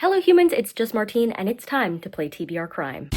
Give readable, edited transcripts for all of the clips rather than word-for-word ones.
Hello humans, it's just Martine, and it's time to play TBR Crime.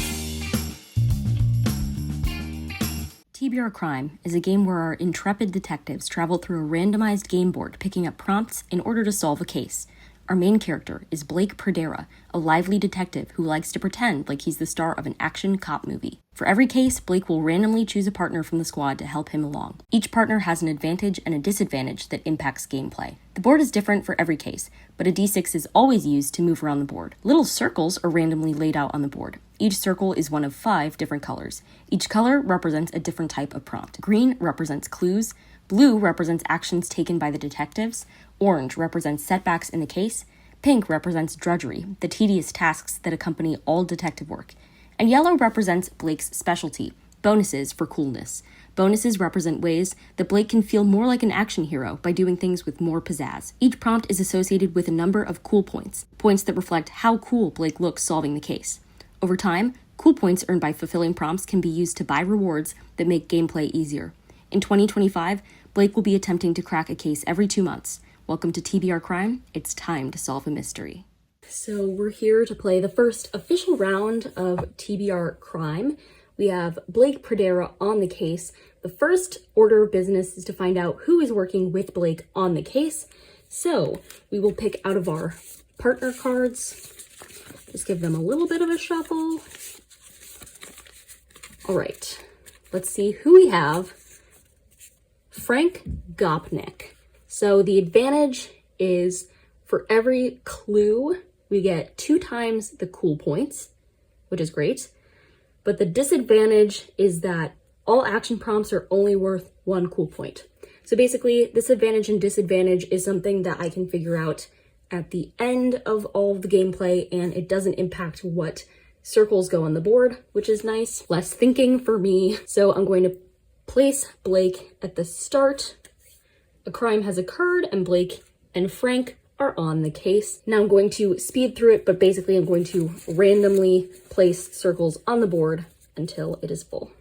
TBR Crime is a game where our intrepid detectives travel through a randomized game board picking up prompts in order to solve a case. Our main character is Blake Perdera, a lively detective who likes to pretend like he's the star of an action cop movie. For every case, Blake will randomly choose a partner from the squad to help him along. Each partner has an advantage and a disadvantage that impacts gameplay. The board is different for every case, but a d6 is always used to move around the board. Little circles are randomly laid out on the board. Each circle is one of 5 different colors. Each color represents a different type of prompt. Green represents clues, blue represents actions taken by the detectives, orange represents setbacks in the case, pink represents drudgery, the tedious tasks that accompany all detective work, and yellow represents Blake's specialty, bonuses for coolness. Bonuses represent ways that Blake can feel more like an action hero by doing things with more pizzazz. Each prompt is associated with a number of cool points, points that reflect how cool Blake looks solving the case. Over time, cool points earned by fulfilling prompts can be used to buy rewards that make gameplay easier. In 2025, Blake will be attempting to crack a case every 2 months. Welcome to TBR Crime. It's time to solve a mystery. So we're here to play the first official round of TBR Crime. We have Blake Perdera on the case. The first order of business is to find out who is working with Blake on the case. So we will pick out of our partner cards. Just give them a little bit of a shuffle. All right, let's see who we have. Frank Gopnik. So the advantage is for every clue, we get 2 times the cool points, which is great. But the disadvantage is that all action prompts are only worth 1 cool point. So basically, this advantage and disadvantage is something that I can figure out at the end of all of the gameplay, and it doesn't impact what circles go on the board, which is nice. Less thinking for me. So I'm going to place Blake at the start. A crime has occurred, and Blake and Frank are on the case. Now I'm going to speed through it, but basically I'm going to randomly place circles on the board until it is full.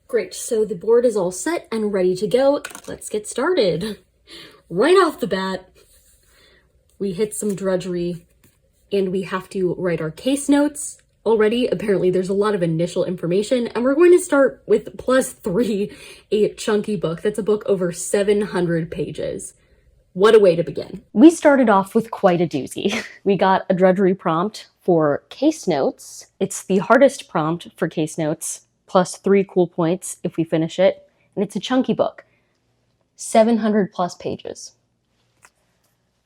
Great, so the board is all set and ready to go. Let's get started. Right off the bat, we hit some drudgery and we have to write our case notes. Already, apparently there's a lot of initial information, and we're going to start with +3, a chunky book. That's a book over 700 pages. What a way to begin. We started off with quite a doozy. We got a drudgery prompt for case notes. It's the hardest prompt for case notes, +3 cool points if we finish it, and it's a chunky book. 700+ pages.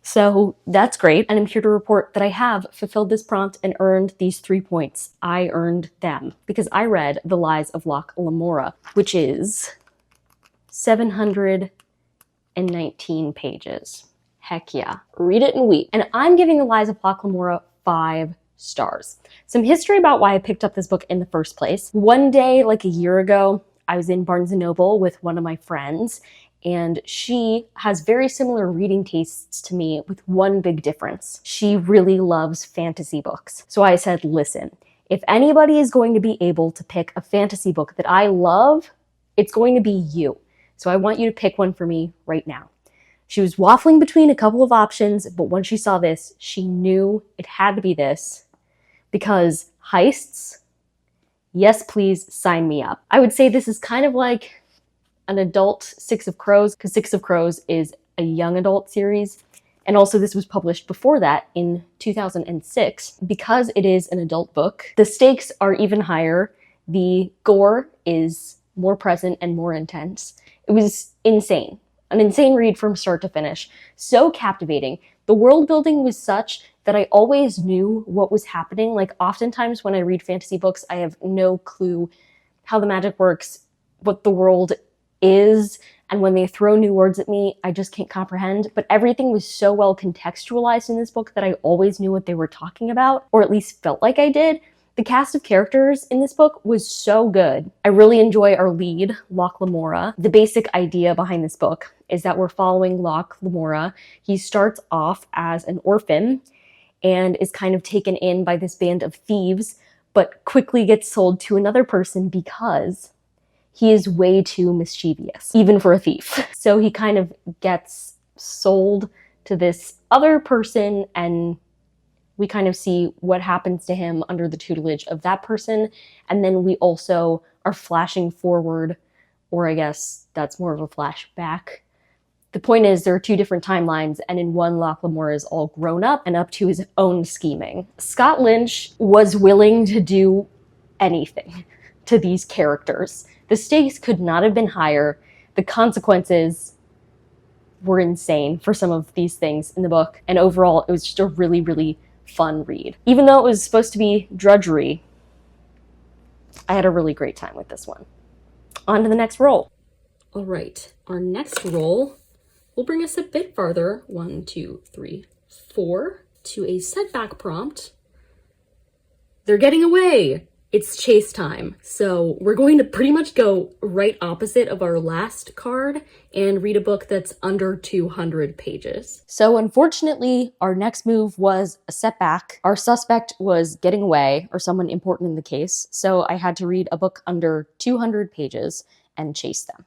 So that's great, and I'm here to report that I have fulfilled this prompt and earned these 3 points. I earned them because I read The Lies of Locke Lamora, which is 719 pages. Heck yeah. Read it and weep. And I'm giving The Lies of Locke Lamora 5 stars. Some history about why I picked up this book in the first place. One day, like a year ago, I was in Barnes & Noble with one of my friends, and she has very similar reading tastes to me with one big difference. She really loves fantasy books. So I said, listen, if anybody is going to be able to pick a fantasy book that I love, it's going to be you. So I want you to pick one for me right now. She was waffling between a couple of options, but when she saw this, she knew it had to be this because heists, yes, please sign me up. I would say this is kind of like an adult Six of Crows, because Six of Crows is a young adult series. And also this was published before that in 2006. Because it is an adult book, the stakes are even higher. The gore is more present and more intense. It was insane. An insane read from start to finish. So captivating. The world building was such that I always knew what was happening. Like oftentimes when I read fantasy books, I have no clue how the magic works, what the world is, and when they throw new words at me, I just can't comprehend. But everything was so well contextualized in this book that I always knew what they were talking about, or at least felt like I did. The cast of characters in this book was so good. I really enjoy our lead, Locke Lamora. The basic idea behind this book is that we're following Locke Lamora. He starts off as an orphan and is kind of taken in by this band of thieves, but quickly gets sold to another person because he is way too mischievous, even for a thief. So he kind of gets sold to this other person, and we kind of see what happens to him under the tutelage of that person. And then we also are flashing forward, or I guess that's more of a flashback. The point is, there are two different timelines, and in one, Locke Lamora is all grown up and up to his own scheming. Scott Lynch was willing to do anything to these characters. The stakes could not have been higher. The consequences were insane for some of these things in the book, and overall, it was just a really, really fun read. Even though it was supposed to be drudgery, I had a really great time with this one. On to the next roll. All right, our next roll will bring us a bit farther, 1, 2, 3, 4, to a setback prompt. They're getting away. It's chase time. So we're going to pretty much go right opposite of our last card and read a book that's under 200 pages. So unfortunately, our next move was a setback. Our suspect was getting away, or someone important in the case. So I had to read a book under 200 pages and chase them.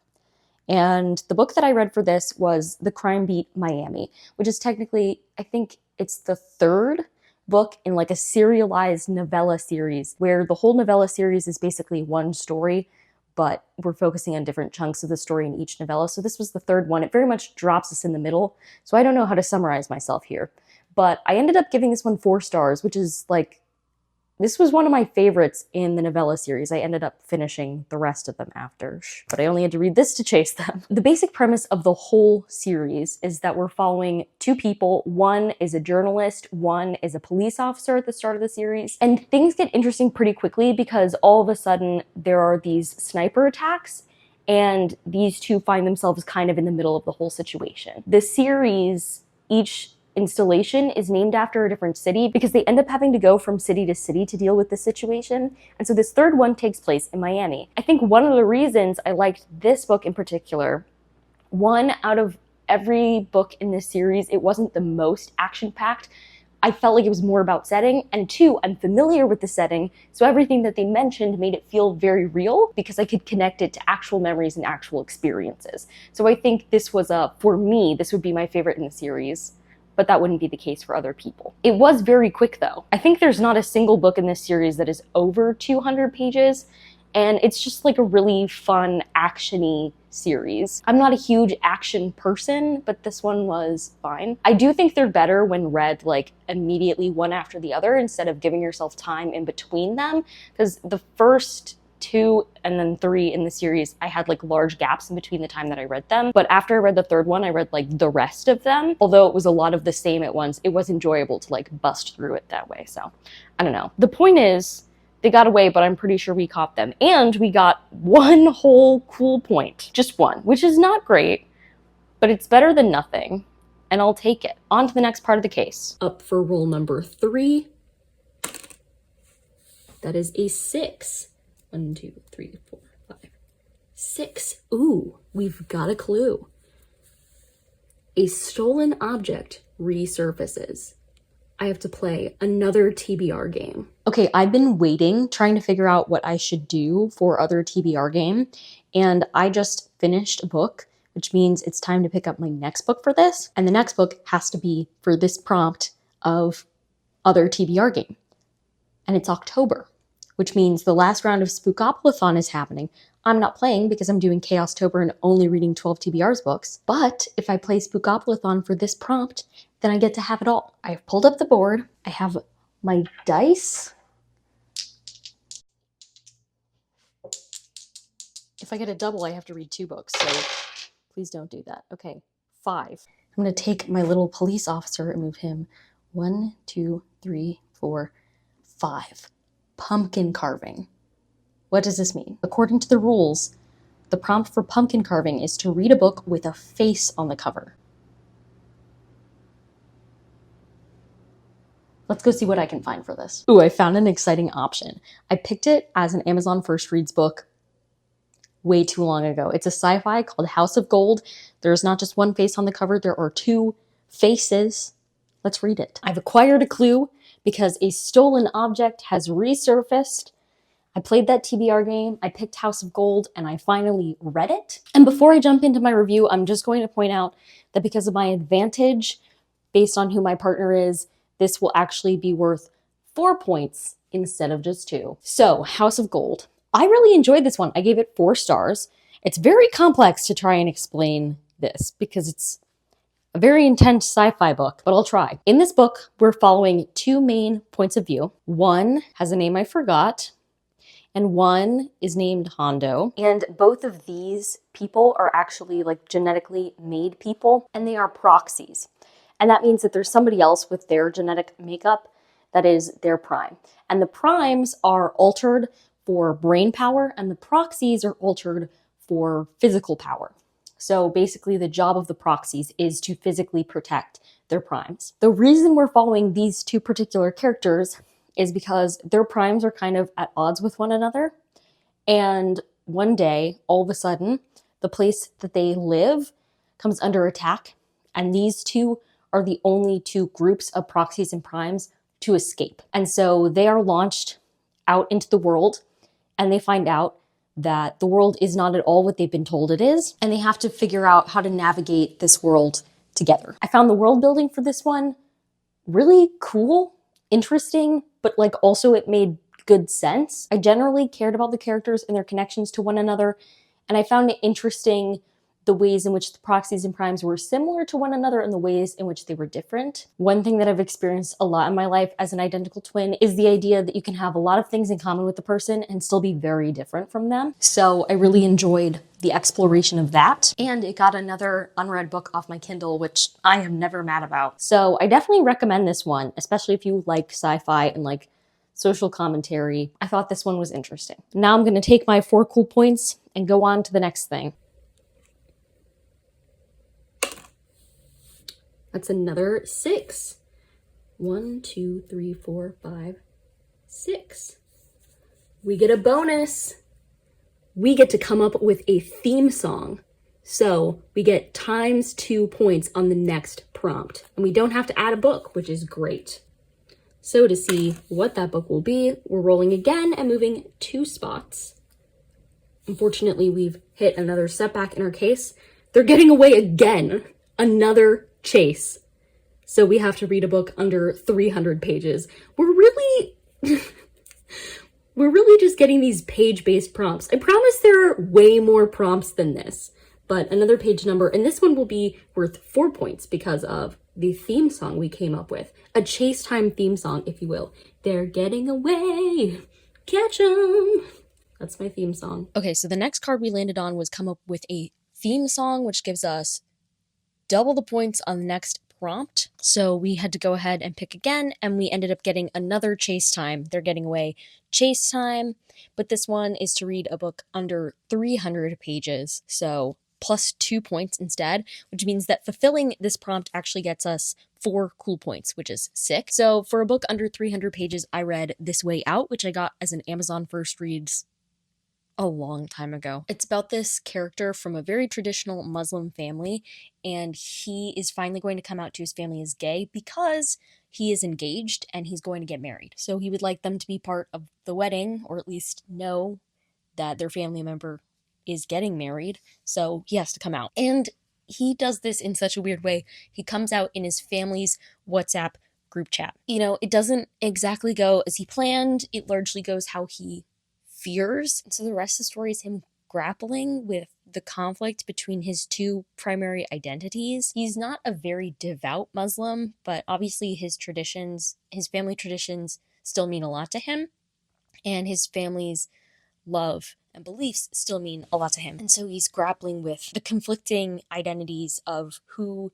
And the book that I read for this was The Crime Beat Miami, which is technically, I think it's the third book in like a serialized novella series, where the whole novella series is basically one story, but we're focusing on different chunks of the story in each novella. So this was the third one. It very much drops us in the middle. So I don't know how to summarize myself here, but I ended up giving this one 4 stars, which is like, this was one of my favorites in the novella series. I ended up finishing the rest of them after, but I only had to read this to chase them. The basic premise of the whole series is that we're following 2 people. One is a journalist, one is a police officer at the start of the series. And things get interesting pretty quickly because all of a sudden there are these sniper attacks, and these 2 find themselves kind of in the middle of the whole situation. The series, each installation is named after a different city because they end up having to go from city to city to deal with the situation. And so this third one takes place in Miami. I think one of the reasons I liked this book in particular, one, out of every book in this series, it wasn't the most action-packed. I felt like it was more about setting. And 2, I'm familiar with the setting, so everything that they mentioned made it feel very real because I could connect it to actual memories and actual experiences. So I think this was for me, this would be my favorite in the series, but that wouldn't be the case for other people. It was very quick though. I think there's not a single book in this series that is over 200 pages, and it's just like a really fun, action-y series. I'm not a huge action person, but this one was fine. I do think they're better when read like immediately one after the other instead of giving yourself time in between them, because the first 2 and then 3 in the series, I had like large gaps in between the time that I read them. But after I read the third one, I read like the rest of them. Although it was a lot of the same at once, it was enjoyable to like bust through it that way. So I don't know. The point is, they got away, but I'm pretty sure we caught them. And we got 1 whole cool point. Just 1, which is not great, but it's better than nothing. And I'll take it. On to the next part of the case. Up for roll number 3. That is a 6. 1, 2, 3, 4, 5, 6. Ooh, we've got a clue. A stolen object resurfaces. I have to play another TBR game. Okay, I've been waiting, trying to figure out what I should do for other TBR game, and I just finished a book, which means it's time to pick up my next book for this, and the next book has to be for this prompt of other TBR game. And it's October, which means the last round of Spookopoly-thon is happening. I'm not playing because I'm doing Chaos-tober and only reading 12 TBR's books. But if I play Spookopoly-thon for this prompt, then I get to have it all. I have pulled up the board. I have my dice. If I get a double, I have to read 2 books, so please don't do that. Okay, 5. I'm gonna take my little police officer and move him 1, 2, 3, 4, 5. Pumpkin carving. What does this mean? According to the rules, the prompt for pumpkin carving is to read a book with a face on the cover. Let's go see what I can find for this. Ooh, I found an exciting option. I picked it as an Amazon First Reads book way too long ago. It's a sci-fi called House of Gold. There's not just 1 face on the cover, there are 2 faces. Let's read it. I've acquired a clue because a stolen object has resurfaced. I played that TBR game, I picked House of Gold, and I finally read it. And before I jump into my review, I'm just going to point out that because of my advantage, based on who my partner is, this will actually be worth 4 points instead of just 2. So, House of Gold. I really enjoyed this one. I gave it 4 stars. It's very complex to try and explain this because it's a very intense sci-fi book, but I'll try. In this book, we're following 2 main points of view. One has a name I forgot, and one is named Hondo. And both of these people are actually like genetically made people, and they are proxies. And that means that there's somebody else with their genetic makeup that is their prime. And the primes are altered for brain power, and the proxies are altered for physical power. So basically the job of the proxies is to physically protect their primes. The reason we're following these 2 particular characters is because their primes are kind of at odds with one another. And one day, all of a sudden, the place that they live comes under attack. And these 2 are the only 2 groups of proxies and primes to escape. And so they are launched out into the world, and they find out that the world is not at all what they've been told it is, and they have to figure out how to navigate this world together. I found the world building for this one really cool, interesting, but like also it made good sense. I generally cared about the characters and their connections to one another, and I found it interesting the ways in which the proxies and primes were similar to one another and the ways in which they were different. One thing that I've experienced a lot in my life as an identical twin is the idea that you can have a lot of things in common with the person and still be very different from them. So I really enjoyed the exploration of that. And it got another unread book off my Kindle, which I am never mad about. So I definitely recommend this one, especially if you like sci-fi and like social commentary. I thought this one was interesting. Now I'm gonna take my 4 cool points and go on to the next thing. That's another 6. 1, 2, 3, 4, 5, 6. We get a bonus. We get to come up with a theme song. So we get times 2 points on the next prompt. And we don't have to add a book, which is great. So to see what that book will be, we're rolling again and moving 2 spots. Unfortunately, we've hit another setback in our case. They're getting away again. Another chase. So we have to read a book under 300 pages. We're really just getting these page-based prompts. I promise there are way more prompts than this, but another page number, and this one will be worth 4 points because of the theme song we came up with. A chase time theme song, if you will. They're getting away, catch 'em. That's my theme song. Okay, so the next card we landed on was come up with a theme song, which gives us double the points on the next prompt. So we had to go ahead and pick again, and we ended up getting another chase time. They're getting away chase time, but this one is to read a book under 300 pages. So plus 2 points instead, which means that fulfilling this prompt actually gets us 4 cool points, which is 6. So for a book under 300 pages, I read This Way Out, which I got as an Amazon First Reads a long time ago. It's about this character from a very traditional Muslim family, and he is finally going to come out to his family as gay because he is engaged and he's going to get married. So he would like them to be part of the wedding, or at least know that their family member is getting married. So he has to come out. And he does this in such a weird way. He comes out in his family's WhatsApp group chat. You know, it doesn't exactly go as he planned. It largely goes how he fears. So the rest of the story is him grappling with the conflict between his 2 primary identities. He's not a very devout Muslim, but obviously his family traditions still mean a lot to him, and his family's love and beliefs still mean a lot to him. And so he's grappling with the conflicting identities of who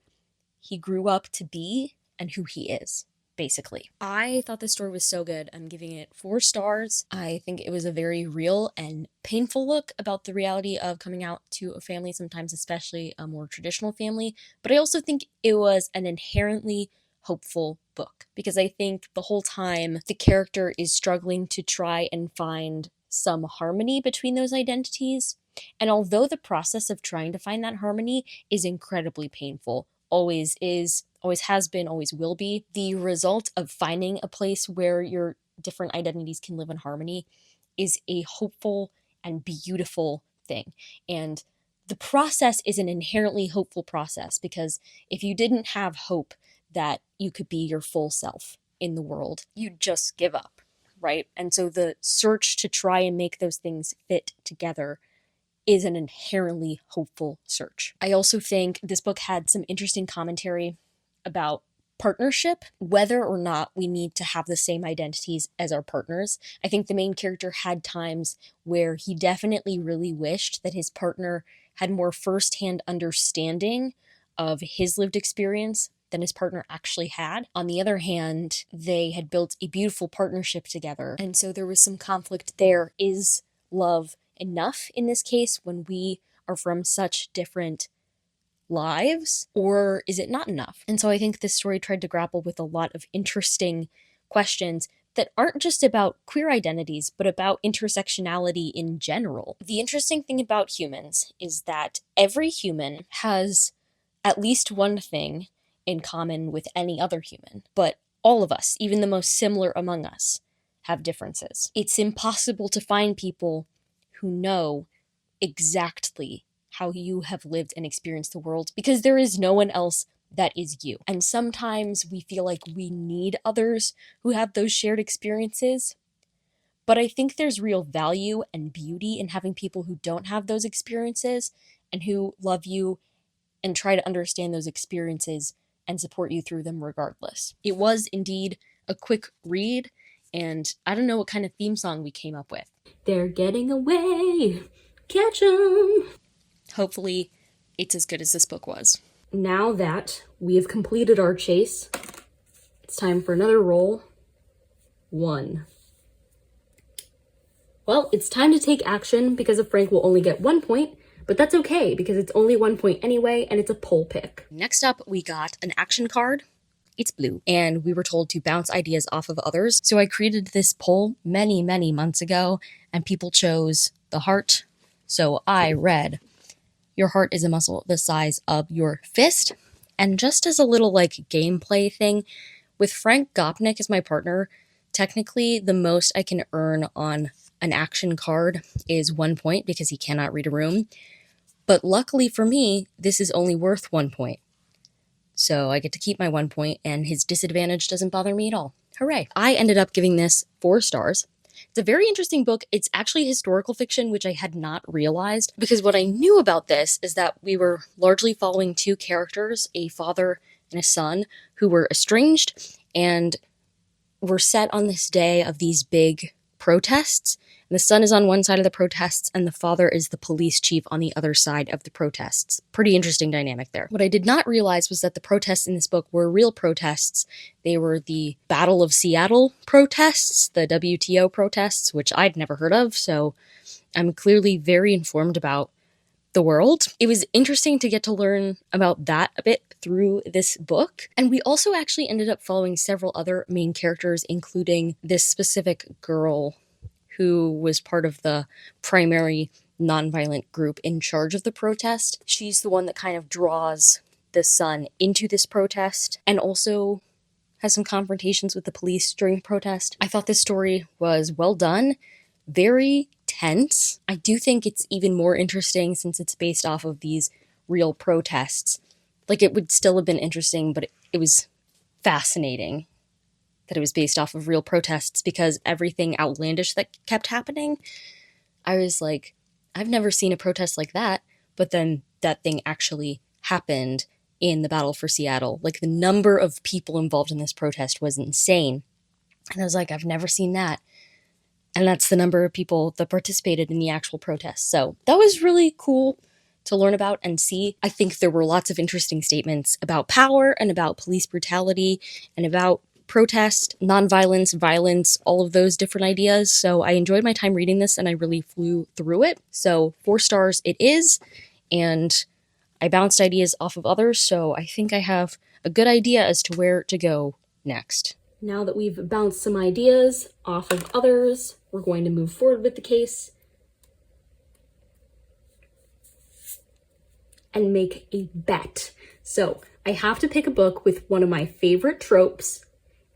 he grew up to be and who he is. Basically, I thought this story was so good. I'm giving it 4 stars. I think it was a very real and painful look about the reality of coming out to a family, sometimes especially a more traditional family. But I also think it was an inherently hopeful book, because I think the whole time the character is struggling to try and find some harmony between those identities. And although the process of trying to find that harmony is incredibly painful, always is, always has been, always will be, the result of finding a place where your different identities can live in harmony is a hopeful and beautiful thing. And the process is an inherently hopeful process, because if you didn't have hope that you could be your full self in the world, you'd just give up, right? And so the search to try and make those things fit together is an inherently hopeful search. I also think this book had some interesting commentary about partnership, whether or not we need to have the same identities as our partners. I think the main character had times where he definitely really wished that his partner had more firsthand understanding of his lived experience than his partner actually had. On the other hand, they had built a beautiful partnership together, and so there was some conflict there. Is love enough in this case when we are from such different lives, or is it not enough? And so I think this story tried to grapple with a lot of interesting questions that aren't just about queer identities, but about intersectionality in general. The interesting thing about humans is that every human has at least one thing in common with any other human, but all of us, even the most similar among us, have differences. It's impossible to find people who know exactly how you have lived and experienced the world, because there is no one else that is you. And sometimes we feel like we need others who have those shared experiences. But I think there's real value and beauty in having people who don't have those experiences and who love you and try to understand those experiences and support you through them regardless. It was indeed a quick read, and I don't know what kind of theme song we came up with. They're getting away. Catch 'em. Hopefully, it's as good as this book was. Now that we have completed our chase, it's time for another roll. 1. Well, it's time to take action because of Frank will only get 1 point, but that's okay because it's only 1 point anyway, and it's a poll pick. Next up, we got an action card. It's blue, and we were told to bounce ideas off of others. So I created this poll many, many months ago, and people chose the heart. So I read, your heart is a muscle the size of your fist. And just as a little gameplay thing, with Frank Gopnik as my partner, technically the most I can earn on an action card is 1 point because he cannot read a room. But luckily for me, this is only worth 1 point. So I get to keep my 1 point, and his disadvantage doesn't bother me at all. Hooray. I ended up giving this 4 stars. It's a very interesting book. It's actually historical fiction, which I had not realized, because what I knew about this is that we were largely following 2 characters, a father and a son, who were estranged and were set on this day of these big protests. And the son is on one side of the protests, and the father is the police chief on the other side of the protests. Pretty interesting dynamic there. What I did not realize was that the protests in this book were real protests. They were the Battle of Seattle protests, the WTO protests, which I'd never heard of, so I'm clearly very informed about the world. It was interesting to get to learn about that a bit through this book. And we also actually ended up following several other main characters, including this specific girl who was part of the primary nonviolent group in charge of the protest. She's the one that kind of draws the son into this protest and also has some confrontations with the police during the protest. I thought this story was well done, very tense. I do think it's even more interesting since it's based off of these real protests. It would still have been interesting, but it was fascinating that it was based off of real protests, because everything outlandish that kept happening, I was like, I've never seen a protest like that. But then that thing actually happened in the Battle for Seattle. The number of people involved in this protest was insane. And I was like, I've never seen that. And that's the number of people that participated in the actual protest. So that was really cool to learn about and see. I think there were lots of interesting statements about power and about police brutality and about protest, nonviolence, violence, all of those different ideas. So I enjoyed my time reading this, and I really flew through it. So 4 stars it is, and I bounced ideas off of others, so I think I have a good idea as to where to go next. Now that we've bounced some ideas off of others, we're going to move forward with the case and make a bet. So I have to pick a book with one of my favorite tropes,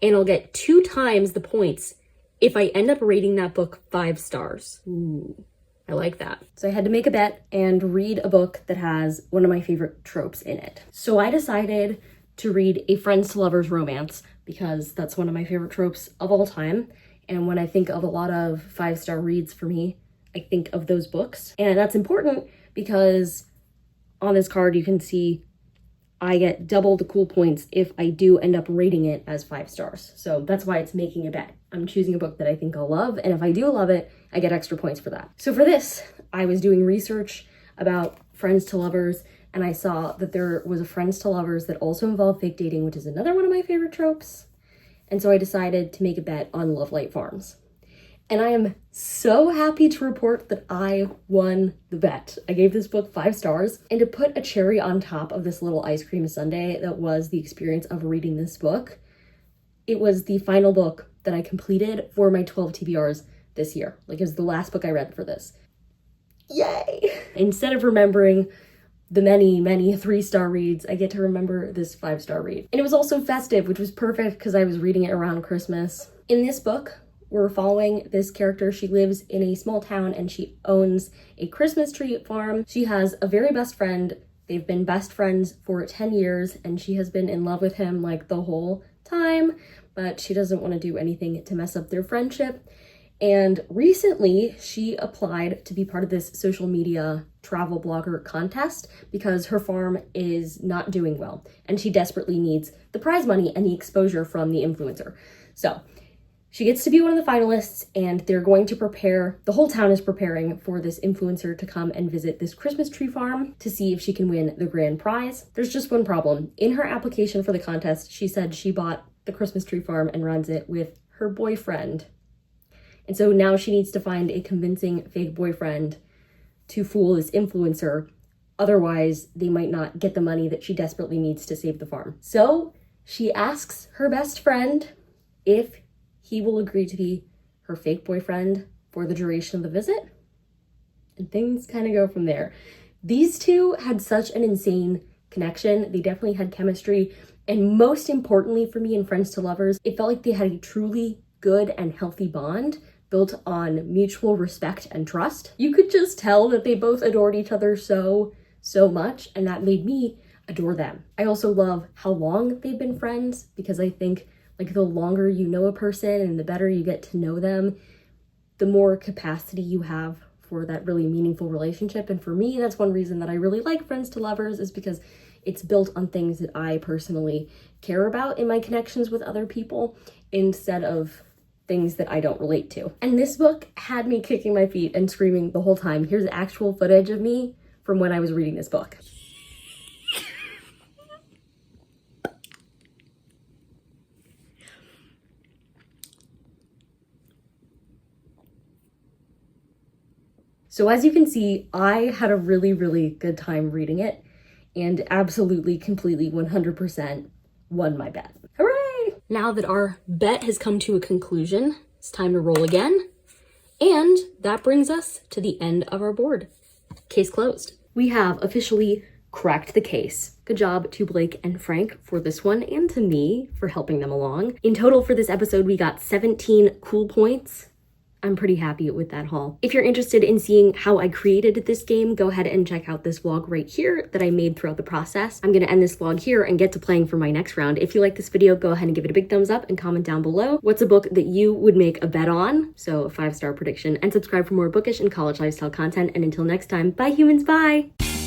and I'll get 2 times the points if I end up rating that book 5 stars. Ooh, I like that. So I had to make a bet and read a book that has one of my favorite tropes in it. So I decided to read a friends to lovers romance because that's one of my favorite tropes of all time. And when I think of a lot of 5-star reads for me, I think of those books. And that's important because on this card you can see I get double the cool points if I do end up rating it as 5 stars. So that's why it's making a bet. I'm choosing a book that I think I'll love, and if I do love it, I get extra points for that. So for this, I was doing research about friends to lovers, and I saw that there was a friends to lovers that also involved fake dating, which is another one of my favorite tropes. And so I decided to make a bet on Love Light Farms. And I am so happy to report that I won the bet. I gave this book 5 stars, and to put a cherry on top of this little ice cream sundae that was the experience of reading this book, it was the final book that I completed for my 12 TBRs this year. Like, it was the last book I read for this. Yay! Instead of remembering the many 3-star reads, I get to remember this 5-star read. And it was also festive, which was perfect because I was reading it around Christmas. In this book, we're following this character. She lives in a small town and she owns a Christmas tree farm. She has a very best friend. They've been best friends for 10 years and she has been in love with him like the whole time, but she doesn't want to do anything to mess up their friendship. And recently she applied to be part of this social media travel blogger contest because her farm is not doing well and she desperately needs the prize money and the exposure from the influencer. So she gets to be one of the finalists, and they're going to prepare, the whole town is preparing for this influencer to come and visit this Christmas tree farm to see if she can win the grand prize. There's just one problem. In her application for the contest, she said she bought the Christmas tree farm and runs it with her boyfriend. And so now she needs to find a convincing fake boyfriend to fool this influencer. Otherwise, they might not get the money that she desperately needs to save the farm. So she asks her best friend if he will agree to be her fake boyfriend for the duration of the visit. And things kind of go from there. These two had such an insane connection. They definitely had chemistry. And most importantly for me in Friends to Lovers, it felt like they had a truly good and healthy bond built on mutual respect and trust. You could just tell that they both adored each other so much, and that made me adore them. I also love how long they've been friends because I think like the longer you know a person and the better you get to know them, the more capacity you have for that really meaningful relationship. And for me, that's one reason that I really like Friends to Lovers, is because it's built on things that I personally care about in my connections with other people instead of things that I don't relate to. And this book had me kicking my feet and screaming the whole time. Here's actual footage of me from when I was reading this book. So as you can see, I had a really good time reading it and absolutely, completely, 100% won my bet. Hooray! Now that our bet has come to a conclusion, it's time to roll again. And that brings us to the end of our board. Case closed. We have officially cracked the case. Good job to Blake and Frank for this one and to me for helping them along. In total for this episode, we got 17 cool points. I'm pretty happy with that haul. If you're interested in seeing how I created this game, go ahead and check out this vlog right here that I made throughout the process. I'm gonna end this vlog here and get to playing for my next round. If you like this video, go ahead and give it a big thumbs up and comment down below what's a book that you would make a bet on, so a 5-star prediction, and subscribe for more bookish and college lifestyle content. And until next time, bye humans, bye!